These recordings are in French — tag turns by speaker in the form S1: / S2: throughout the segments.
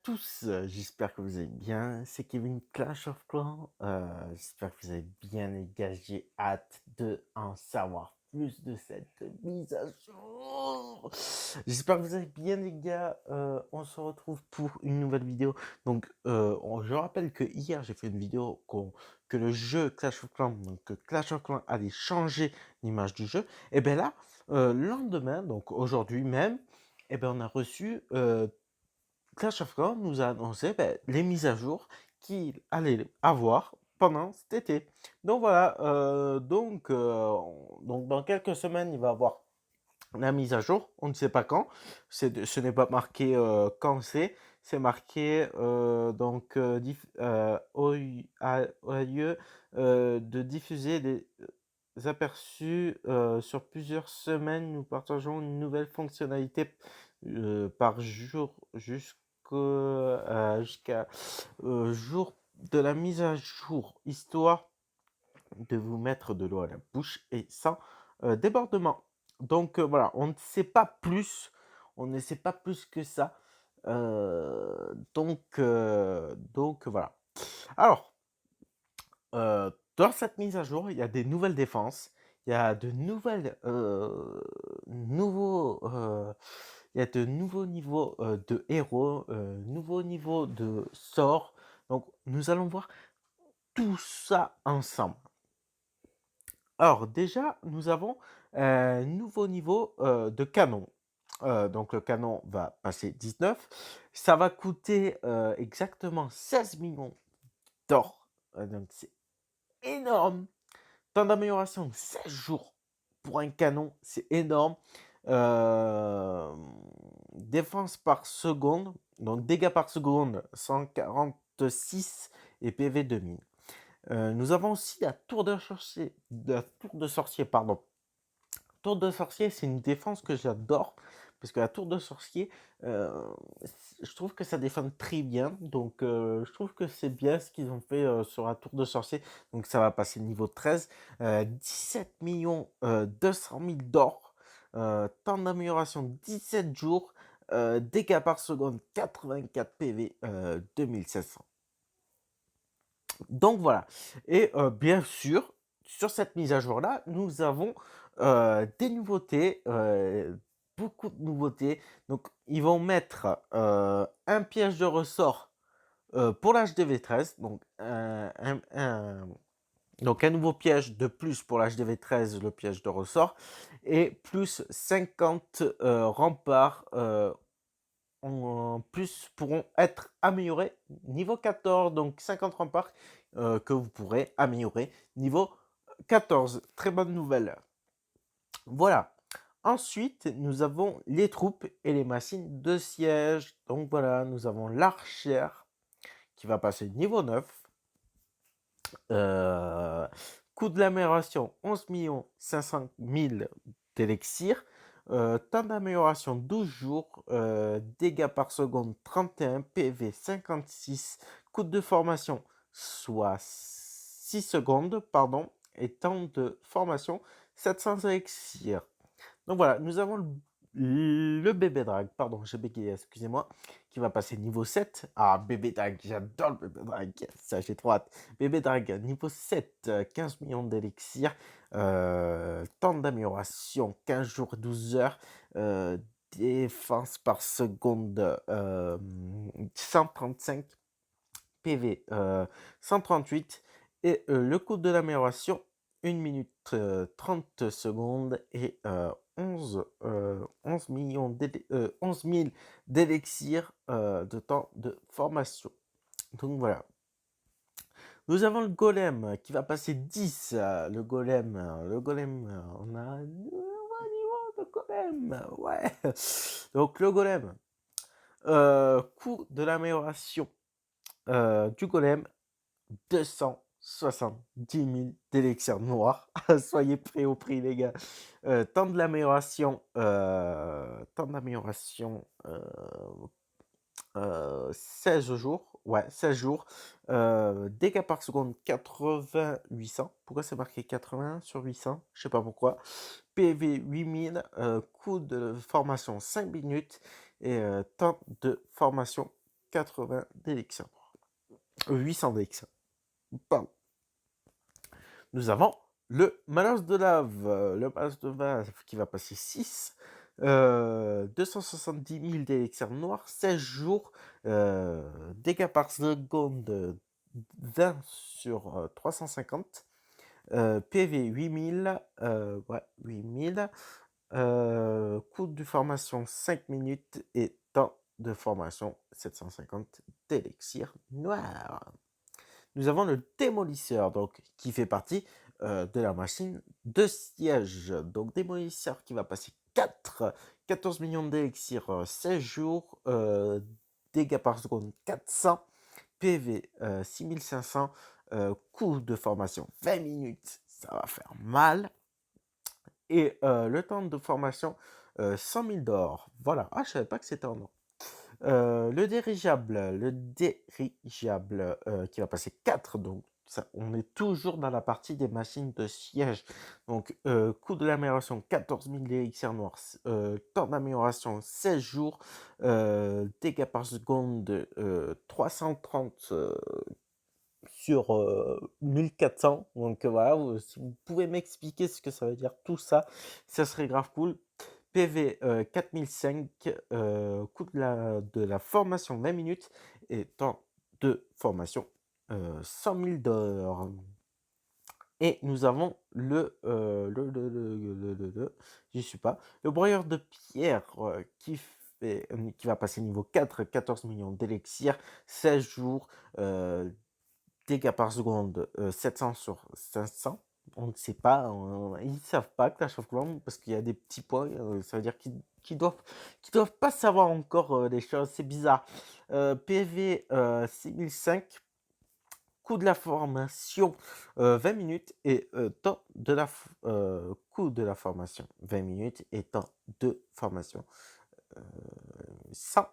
S1: tous, j'espère que vous allez bien. C'est Kevin Clash of Clans. J'espère que vous allez bien les gars. J'ai hâte de en savoir plus de cette mise à jour. J'espère que vous allez bien les gars. On se retrouve pour une nouvelle vidéo. Donc, je rappelle que hier j'ai fait une vidéo que le jeu Clash of Clans, donc que Clash of Clans allait changer l'image du jeu. Et bien là, le lendemain, donc aujourd'hui même, et ben on a reçu Clash of Clans nous a annoncé les mises à jour qu'il allait avoir pendant cet été. Donc voilà, donc dans quelques semaines, il va avoir la mise à jour. On ne sait pas quand. Ce n'est pas marqué quand c'est marqué a lieu de diffuser des aperçus sur plusieurs semaines. Nous partageons une nouvelle fonctionnalité par jour jusqu'à jour de la mise à jour, histoire de vous mettre de l'eau à la bouche et sans débordement. Donc voilà, on ne sait pas plus, on ne sait pas plus que ça. Donc voilà. Alors, dans cette mise à jour, il y a des nouvelles défenses, il y a de nouvelles, il y a de nouveaux niveaux de héros, nouveaux niveaux de sorts. Donc, nous allons voir tout ça ensemble. Alors, déjà, nous avons un nouveau niveau de canon. Donc, le canon va passer 19. Ça va coûter exactement 16 millions d'or. Donc, c'est énorme. Temps d'amélioration, 16 jours pour un canon, c'est énorme. Euh, Défense par seconde, donc dégâts par seconde, 146 et PV 2000. Nous avons aussi la tour de sorcier, pardon. Tour de sorcier, c'est une défense que j'adore, parce que la tour de sorcier, euh, je trouve que ça défend très bien, donc je trouve que c'est bien ce qu'ils ont fait sur la tour de sorcier, donc ça va passer niveau 13, 17 millions 200 000 d'or, temps d'amélioration 17 jours, dégâts par seconde 84 PV 2700. Donc voilà. Et bien sûr, sur cette mise à jour-là, nous avons des nouveautés, beaucoup de nouveautés. Donc, ils vont mettre un piège de ressort pour l'HDV13. Donc un nouveau piège de plus pour l'HDV13, le piège de ressort. Et plus 50 remparts en plus pourront être améliorés niveau 14, donc 50 remparts que vous pourrez améliorer niveau 14. Très bonne nouvelle. Voilà. Ensuite, nous avons les troupes et les machines de siège. Donc voilà, nous avons l'archère qui va passer niveau 9. Euh, Coût de l'amélioration 11 500 000 d'élixir. Temps d'amélioration 12 jours. Dégâts par seconde 31. PV 56. Coût de formation soit 6 secondes. Pardon. Et temps de formation 700 élixirs. Donc voilà, nous avons le bébé drag, pardon, j'ai bégayé, excusez-moi, qui va passer niveau 7. Ah, bébé drag, j'adore le bébé drag, ça j'ai trop hâte. Bébé drag, niveau 7, 15 millions d'élixir, temps d'amélioration, 15 jours, 12 heures, défense par seconde, 135 PV, 138, et le coût de l'amélioration, 1 minute 30 secondes et 11 000 d'élixir de temps de formation. Donc voilà. Nous avons le golem qui va passer 10. On a un nouveau niveau de golem. Ouais. Donc le golem. Coût de l'amélioration du golem, 270 000 d'élixir noir. Soyez prêts au prix, les gars. Temps de l'amélioration. 16 jours. Ouais, 16 jours. Dégâts par seconde, 80 800. Pourquoi c'est marqué 80 sur 800? Je sais pas pourquoi. PV 8000. Coût de formation 5 minutes. Et temps de formation 880 d'élixir noir. 800 d'élixir. Pardon. Nous avons le Manos de lave. Le Manos de lave qui va passer 6. 270 000 d'élixir noir, 16 jours, dégâts par seconde 20 sur 350, PV 8000, ouais, 8000, coût de formation 5 minutes et temps de formation 750 d'élixir noir. Nous avons le démolisseur, donc, qui fait partie de la machine de siège. Donc, démolisseur qui va passer 14 millions d'élixir, 16 jours, dégâts par seconde 400, PV 6500, coût de formation 20 minutes, ça va faire mal. Et le temps de formation 100 000 d'or. Voilà, je savais pas que c'était en or. Le dirigeable qui va passer 4, donc ça, on est toujours dans la partie des machines de siège. Donc, coût de l'amélioration 14 000 d'élixir noir, temps d'amélioration 16 jours, dégâts par seconde 330 sur 1400. Donc voilà, si vous pouvez m'expliquer ce que ça veut dire tout ça, ça serait grave cool. PV 4005, coût de la formation 20 minutes et temps de formation 100 000 $. Et nous avons j'y suis pas, le broyeur de pierre qui va passer niveau 4, 14 millions d'élixir, 16 jours, dégâts par seconde 700 sur 500. On ne sait pas, ils ne savent pas Clash of Clans parce qu'il y a des petits points, ça veut dire qu'ils doivent pas savoir encore les choses, c'est bizarre. PV 6005, coût de la formation 20 minutes et temps de la coût de la formation 20 minutes et temps de formation 100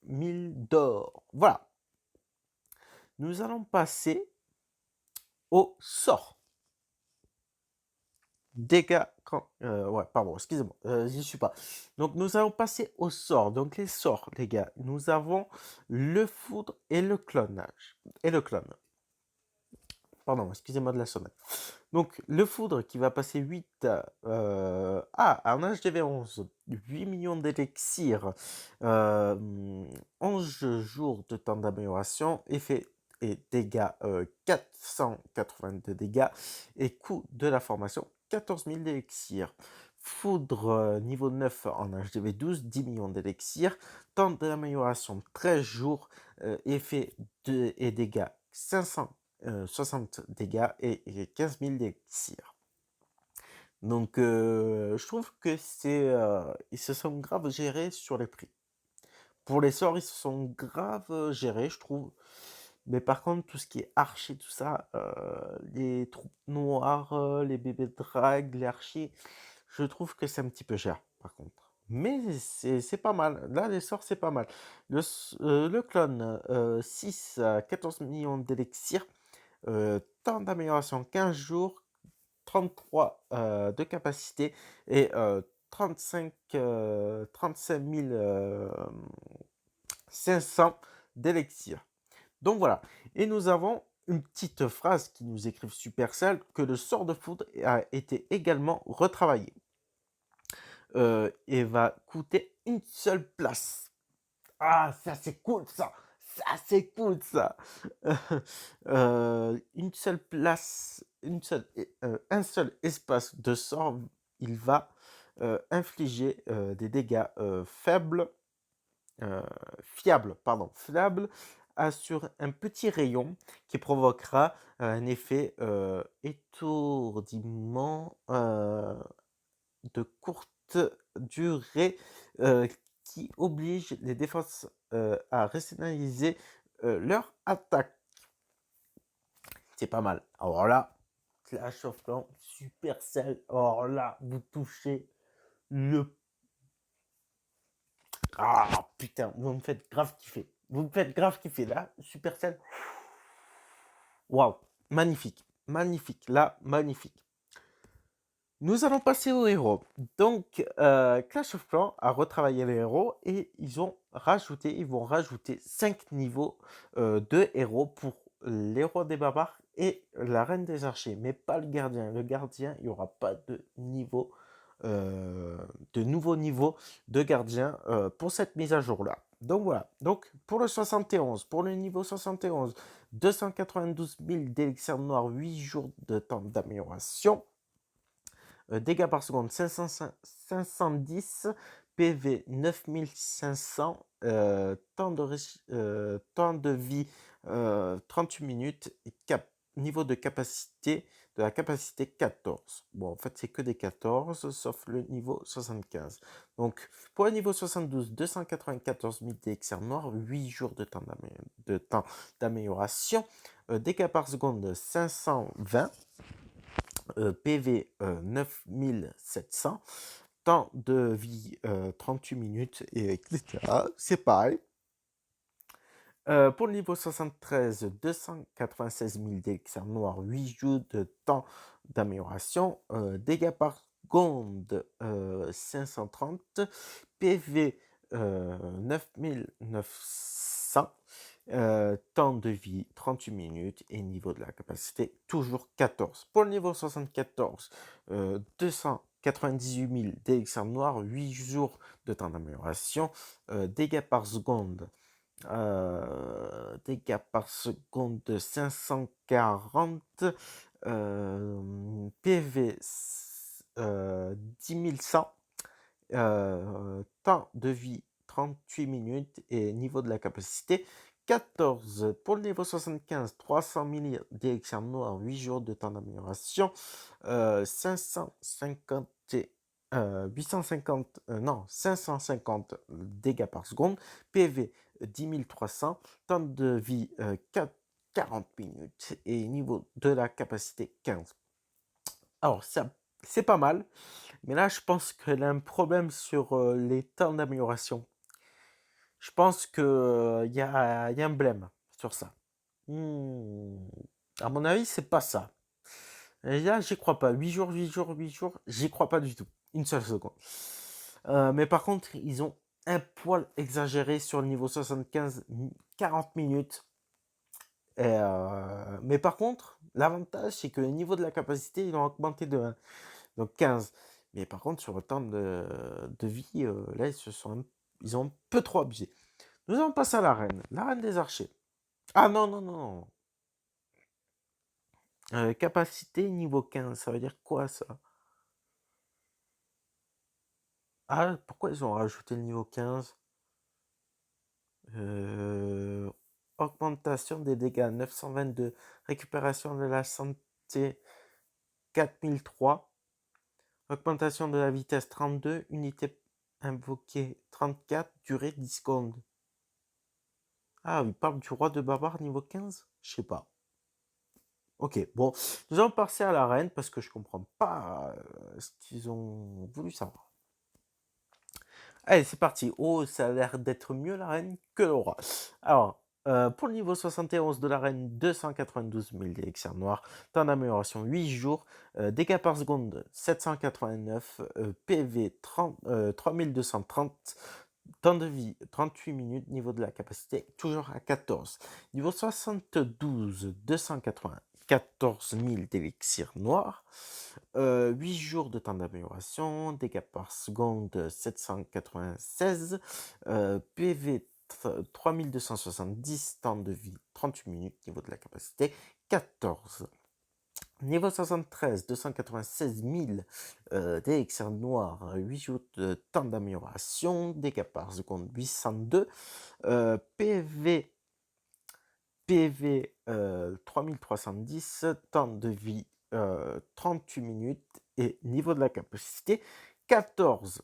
S1: 000 $. Voilà. Nous allons passer au sort. Dégâts quand... ouais, pardon, excusez-moi, j'y suis pas. Donc, nous allons passer au sort. Donc, les sorts, les gars. Nous avons le foudre et le clonage. Et le clone. Pardon, excusez-moi de la sonnette. Donc, le foudre qui va passer 8 en HDV 11, 8 millions d'élixir, 11 jours de temps d'amélioration, effet et dégâts 482 dégâts, et coût de la formation 14 000 d'élixir. Foudre niveau 9 en HDV 12, 10 millions d'élixir, temps d'amélioration 13 jours, effet et dégâts 560 dégâts et 15 000 d'élixir. Donc, je trouve que ils se sont grave gérés sur les prix. Pour les sorts, ils se sont grave gérés, je trouve. Mais par contre, tout ce qui est archer, tout ça, les troupes noires, les bébés drag, les archers, je trouve que c'est un petit peu cher, par contre. Mais c'est pas mal. Là, les sorts, c'est pas mal. Le clone, 6 à 14 millions d'élixir, temps d'amélioration 15 jours, 33 de capacité et 35 500 d'élixir. Donc voilà. Et nous avons une petite phrase qui nous écrivent Supercell que le sort de foudre a été également retravaillé. Et va coûter une seule place. Ah, ça c'est cool ça. Ça c'est cool ça. Une seule place, un seul espace de sort, il va infliger des dégâts fiables, sur un petit rayon qui provoquera un effet étourdiment de courte durée qui oblige les défenses à rationaliser leur attaque. C'est pas mal. Alors là, Clash of Clans, Supercell, alors là, vous touchez le... Ah putain, vous me faites grave kiffer. Vous me faites grave kiffer là, Supercell. Waouh, magnifique, magnifique, là, magnifique. Nous allons passer aux héros. Donc, Clash of Clans a retravaillé les héros et ils vont rajouter 5 niveaux de héros pour l'héros des barbares et la reine des archers, mais pas le gardien. Le gardien, il n'y aura pas euh, de nouveau niveau de gardien pour cette mise à jour-là. Donc voilà. Donc pour le 71, pour le niveau 71, 292 000 d'élixir noir, 8 jours de temps d'amélioration. Dégâts par seconde 510, PV 9500, temps de vie 38 minutes, et niveau de la capacité 14. Bon, en fait, c'est que des 14, sauf le niveau 75. Donc, pour le niveau 72, 294 000 d'élixir noir, 8 jours de temps d'amélioration. Dégâts par seconde 520. PV 9700, temps de vie 38 minutes, et etc. C'est pareil. Pour le niveau 73, 296 000 d'élixir noir, 8 jours de temps d'amélioration. Dégâts par seconde 530, PV 9900. Temps de vie 38 minutes et niveau de la capacité toujours 14. Pour le niveau 74, 298 000 d'élixir noir, 8 jours de temps d'amélioration. Dégâts par seconde de 540, PV 10 100, temps de vie 38 minutes et niveau de la capacité 14. Pour le niveau 75, 300 000 d'élixir noir, 8 jours de temps d'amélioration, 550 550 dégâts par seconde, PV 10 300, temps de vie 40 minutes et niveau de la capacité 15. Alors, ça, c'est pas mal, mais là, je pense qu'elle a un problème sur les temps d'amélioration. Je pense qu'il y a un blême sur ça. À mon avis, c'est pas ça. Et là, j'y crois pas. 8 jours, 8 jours, 8 jours, j'y crois pas du tout. Une seule seconde. Mais par contre, ils ont un poil exagéré sur le niveau 75, 40 minutes. Mais par contre, l'avantage, c'est que le niveau de la capacité, ils ont augmenté de 1. Donc 15. Mais par contre, sur le temps de vie, là, ils ont un peu trop abusé. Nous allons passer à la reine des archers. Ah non, non, non. Capacité niveau 15, ça veut dire quoi ça? Ah, pourquoi ils ont rajouté le niveau 15? Augmentation des dégâts 922, récupération de la santé 4003, augmentation de la vitesse 32, unité invoquée 34, durée 10 secondes. Ah, il parle du roi de barbare niveau 15? Je sais pas. Ok, bon, nous allons passer à la reine parce que je comprends pas ce qu'ils ont voulu savoir. Allez, c'est parti. Oh, ça a l'air d'être mieux la reine que le roi. Alors, pour le niveau 71 de la reine, 292 000 d'élixir noir, temps d'amélioration 8 jours, dégâts par seconde 789, PV 3230, temps de vie 38 minutes, niveau de la capacité toujours à 14. Niveau 72, 294 000 d'élixir noir, 8 jours de temps d'amélioration, dégâts par seconde 796, PV 3270, temps de vie 38 minutes, niveau de la capacité 14. Niveau 73, 296 000 d'élixir noir, 8 jours de temps d'amélioration, dégâts par seconde 802, PV 3310, temps de vie 38 minutes et niveau de la capacité 14.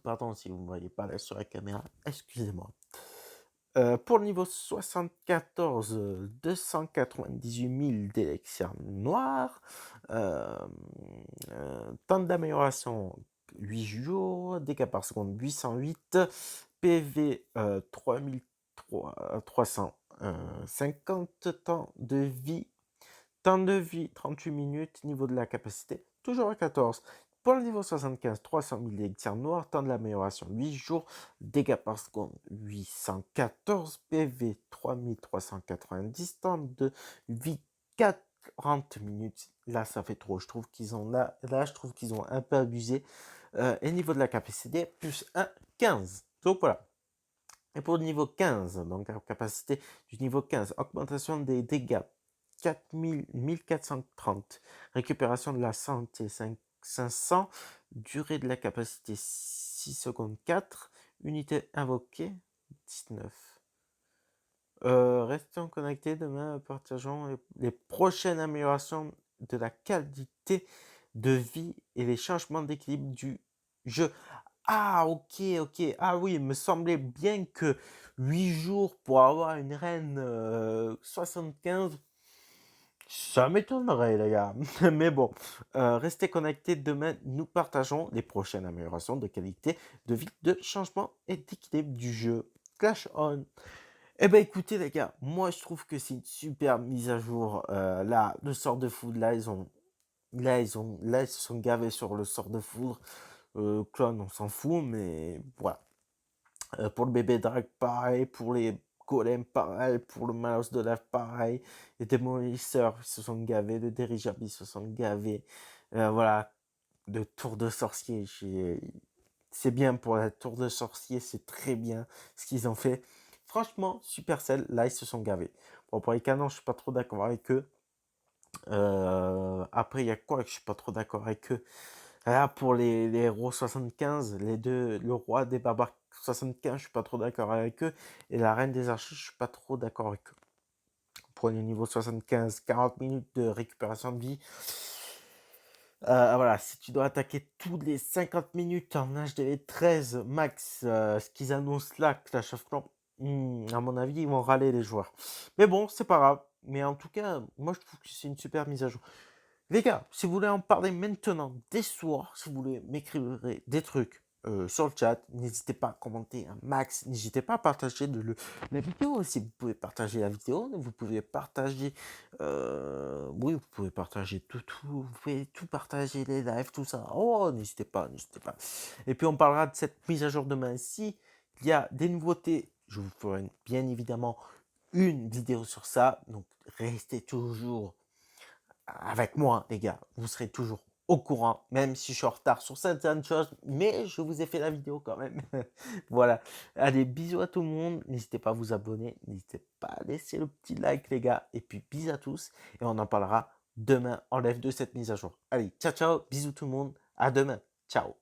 S1: Pardon si vous ne voyez pas là sur la caméra, excusez-moi. Pour le niveau 74, 298 000 d'élixir noir, temps d'amélioration 8 jours, dégâts par seconde 808, PV 3350, temps de vie 38 minutes, niveau de la capacité toujours à 14. Pour le niveau 75, 300 000 élixirs noirs, temps de l'amélioration 8 jours, dégâts par seconde 814, PV 3390, temps de vie 40 minutes. Là, ça fait trop. Je trouve qu'ils ont je trouve qu'ils ont un peu abusé. Et niveau de la capacité, plus 1, 15. Donc voilà. Et pour le niveau 15, donc la capacité du niveau 15, augmentation des dégâts 4000, 1430, récupération de la santé 500, durée de la capacité 6 secondes 4, unité invoquée 19. Restons connectés demain, partageons les prochaines améliorations de la qualité de vie et les changements d'équilibre du jeu. Ah, ok, ok. Ah oui, il me semblait bien que 8 jours pour avoir une reine 75, ça m'étonnerait, les gars. Mais bon, restez connectés. Demain, nous partageons les prochaines améliorations de qualité de vie, de changement et d'équilibre du jeu. Clash on. Eh ben écoutez les gars, moi je trouve que c'est une super mise à jour. Là, le sort de foudre, là ils se sont gavés sur le sort de foudre. Clone, on s'en fout, mais voilà. Pour le bébé Drake, pareil. Pour les golems, pareil. Pour le Malos de Lave, pareil. Les démolisseurs, ils se sont gavés. Le dirigeable, ils se sont gavés. Voilà. Le tour de sorcier, c'est bien pour la tour de sorcier, c'est très bien ce qu'ils ont fait. Franchement, Supercell, là, ils se sont gavés. Bon, pour les canons, je suis pas trop d'accord avec eux. Après, il y a quoi que je suis pas trop d'accord avec eux? Là, pour les héros 75, les deux, le roi des barbares 75, je suis pas trop d'accord avec eux. Et la reine des archers, je suis pas trop d'accord avec eux. Pour le niveau 75, 40 minutes de récupération de vie. Voilà, si tu dois attaquer tous les 50 minutes en HDV 13 max, ce qu'ils annoncent là, Clash of Clans, à mon avis, ils vont râler les joueurs. Mais bon, c'est pas grave. Mais en tout cas, moi je trouve que c'est une super mise à jour. Les gars, si vous voulez en parler maintenant, dès ce soir, si vous voulez m'écrire des trucs sur le chat, n'hésitez pas à commenter un max, n'hésitez pas à partager la vidéo. Si vous pouvez partager la vidéo, vous pouvez partager, oui, vous pouvez partager vous pouvez tout partager, les lives, tout ça. Oh, n'hésitez pas, n'hésitez pas. Et puis on parlera de cette mise à jour demain. Si il y a des nouveautés, je vous ferai bien évidemment une vidéo sur ça. Donc restez toujours avec moi, les gars. Vous serez toujours au courant, même si je suis en retard sur certaines choses, mais je vous ai fait la vidéo quand même. Voilà. Allez, bisous à tout le monde. N'hésitez pas à vous abonner. N'hésitez pas à laisser le petit like, les gars. Et puis, bisous à tous. Et on en parlera demain en live de cette mise à jour. Allez, ciao, ciao. Bisous tout le monde. À demain. Ciao.